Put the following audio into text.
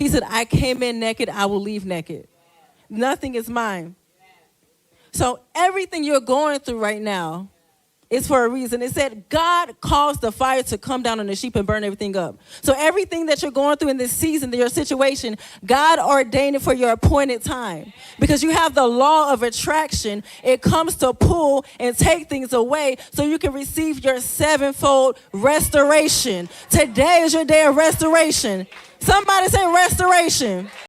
He said, I came in naked, I will leave naked. Nothing is mine. So everything you're going through right now is for a reason. It said God caused the fire to come down on the sheep and burn everything up. So everything that you're going through in this season, your situation, God ordained it for your appointed time. Because you have the law of attraction. It comes to pull and take things away so you can receive your sevenfold restoration. Today is your day of restoration. Somebody say restoration.